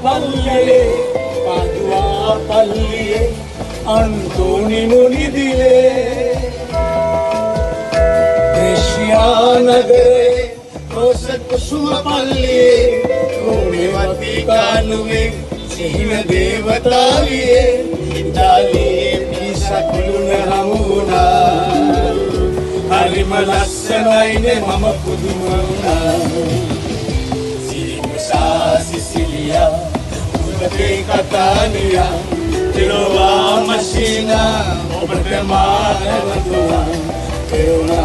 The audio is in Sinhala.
පල්ලියේ පාදුවා පල්ලියේ අන්තෝනි මුනිදිලේ දේශියා නගරේ රෝස කුසුම පල්ලියේ රෝමේවති කානුවේ සිහින දේවතාවියේ ඉතාලියේ පිසකුළුන හමුණා හරිම ලස්සනයිනේ මම පුදුම වුණා Sicilia, Ugate Catania, Tirova Messina, Obertemar, Una